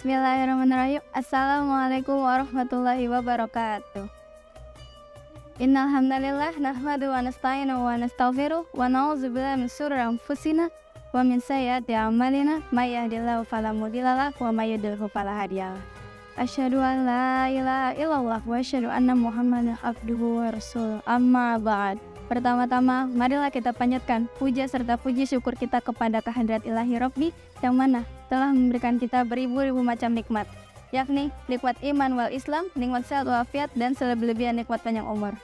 Bismillahirrahmanirrahim. Assalamualaikum warahmatullahi wabarakatuh. Innal hamdalillah nahmaduhu wa nasta'inuhu wa nastaghfiruh wa na'udzubillahi min syururi anfusina wa min sayyiati a'malina may yahdihillahu fala mudhillalah wa may yudhlil fala hadiyalah. Asyhadu an la ilaha illallah wa asyhadu anna Muhammadan abduhu wa rasuluh. Amma ba'd. Pertama-tama, marilah kita panjatkan puja serta puji syukur kita kepada kehadrat Ilahi Rabbi yang mana telah memberikan kita beribu-ribu macam nikmat, yakni nikmat iman wal Islam, nikmat sehat walafiat, dan selebih-lebihan nikmat panjang umur.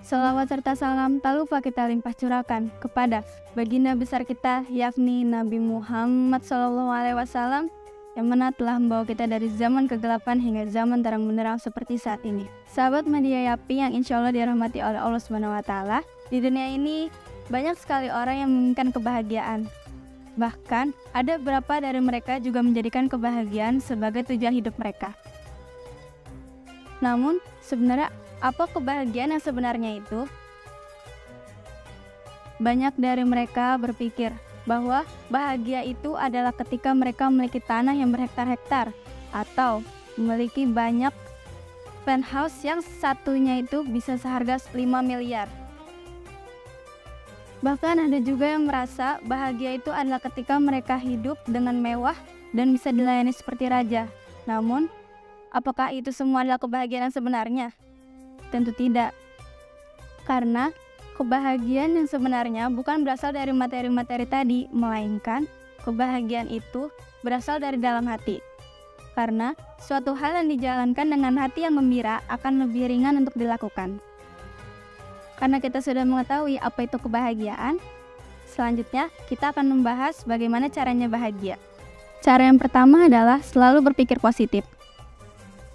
Salawat serta salam tak lupa kita limpah curahkan kepada baginda besar kita, yakni Nabi Muhammad SAW, yang mana telah membawa kita dari zaman kegelapan hingga zaman terang benderang seperti saat ini. Sahabat media Yapi yang insya Allah dirahmati oleh Allah SWT, di dunia ini banyak sekali orang yang menginginkan kebahagiaan. Bahkan ada beberapa dari mereka juga menjadikan kebahagiaan sebagai tujuan hidup mereka. Namun sebenarnya apa kebahagiaan yang sebenarnya itu? Banyak dari mereka berpikir bahwa bahagia itu adalah ketika mereka memiliki tanah yang berhektar-hektar atau memiliki banyak penthouse yang satunya itu bisa seharga 5 miliar. Bahkan ada juga yang merasa bahagia itu adalah ketika mereka hidup dengan mewah dan bisa dilayani seperti raja. Namun, apakah itu semua adalah kebahagiaan yang sebenarnya? Tentu tidak. Karena kebahagiaan yang sebenarnya bukan berasal dari materi-materi tadi, melainkan kebahagiaan itu berasal dari dalam hati. Karena suatu hal yang dijalankan dengan hati yang gembira akan lebih ringan untuk dilakukan. Karena kita sudah mengetahui apa itu kebahagiaan, selanjutnya kita akan membahas bagaimana caranya bahagia. Cara yang pertama adalah selalu berpikir positif.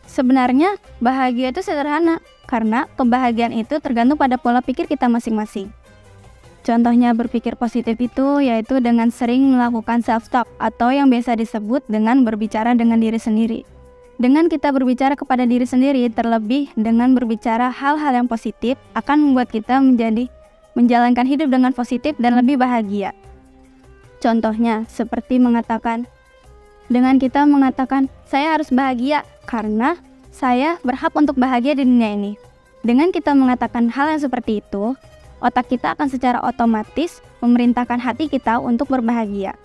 Sebenarnya bahagia itu sederhana, karena kebahagiaan itu tergantung pada pola pikir kita masing-masing. Contohnya berpikir positif itu yaitu dengan sering melakukan self-talk atau yang biasa disebut dengan berbicara dengan diri sendiri. Dengan kita berbicara kepada diri sendiri, terlebih dengan berbicara hal-hal yang positif, akan membuat kita menjalankan hidup dengan positif dan lebih bahagia. Contohnya seperti dengan kita mengatakan, saya harus bahagia karena saya berhak untuk bahagia di dunia ini. Dengan kita mengatakan hal yang seperti itu, otak kita akan secara otomatis memerintahkan hati kita untuk berbahagia.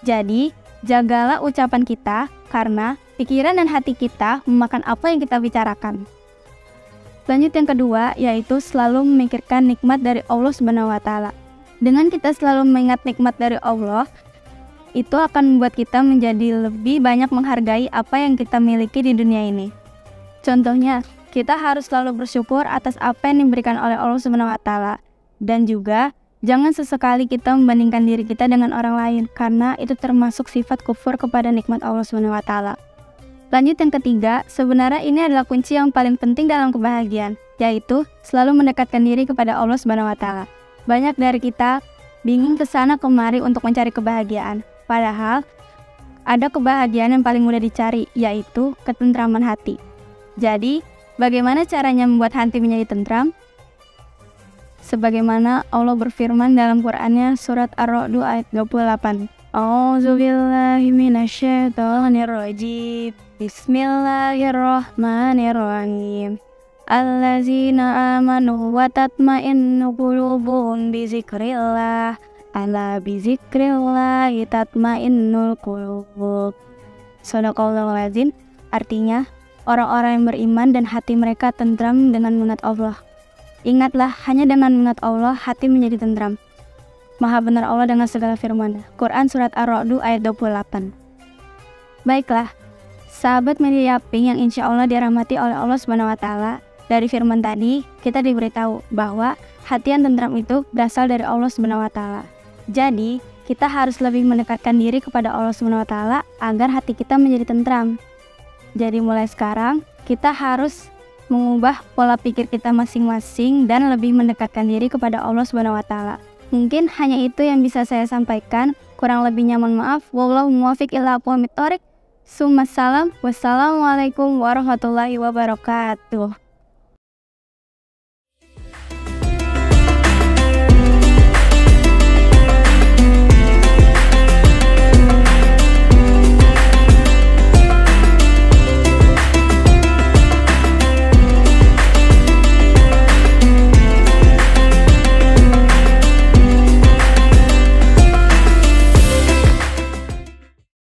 Jadi, jagalah ucapan kita karena pikiran dan hati kita memakan apa yang kita bicarakan. Lanjut yang kedua, yaitu selalu memikirkan nikmat dari Allah SWT. Dengan kita selalu mengingat nikmat dari Allah, itu akan membuat kita menjadi lebih banyak menghargai apa yang kita miliki di dunia ini. Contohnya, kita harus selalu bersyukur atas apa yang diberikan oleh Allah SWT. Dan juga, jangan sesekali kita membandingkan diri kita dengan orang lain, karena itu termasuk sifat kufur kepada nikmat Allah SWT. Lanjut yang ketiga, sebenarnya ini adalah kunci yang paling penting dalam kebahagiaan, yaitu selalu mendekatkan diri kepada Allah SWT. Banyak dari kita bingung kesana kemari untuk mencari kebahagiaan. Padahal, ada kebahagiaan yang paling mudah dicari, yaitu ketentraman hati. Jadi, bagaimana caranya membuat hati menjadi tentram? Sebagaimana Allah berfirman dalam Qur'annya surat Ar-Ra'd ayat 28. A'udzubillahi minasyaitonirrajim. Bismillahirrahmanirrahim. Allazina amanu wa tatma'innu qulubuhum bizikrillah. Ala bizikrillahi tatmainnul qulub. Shadaqallahul azim. Artinya, orang-orang yang beriman dan hati mereka tentram dengan mengingat Allah. Ingatlah, hanya dengan mengingat Allah hati menjadi tentram. Maha benar Allah dengan segala firman. Quran surat Ar-Ra'd ayat 28. Baiklah, sahabat media Yapi yang insya Allah dirahmati oleh Allah SWT, dari firman tadi kita diberitahu bahwa hati yang tentram itu berasal dari Allah SWT. Jadi, kita harus lebih mendekatkan diri kepada Allah SWT agar hati kita menjadi tentram. Jadi mulai sekarang, kita harus mengubah pola pikir kita masing-masing dan lebih mendekatkan diri kepada Allah SWT. Mungkin hanya itu yang bisa saya sampaikan. Kurang lebihnya mohon maaf. Wallahu muwaffiq ila aqwamit thoriq. Wassalamualaikum warahmatullahi wabarakatuh.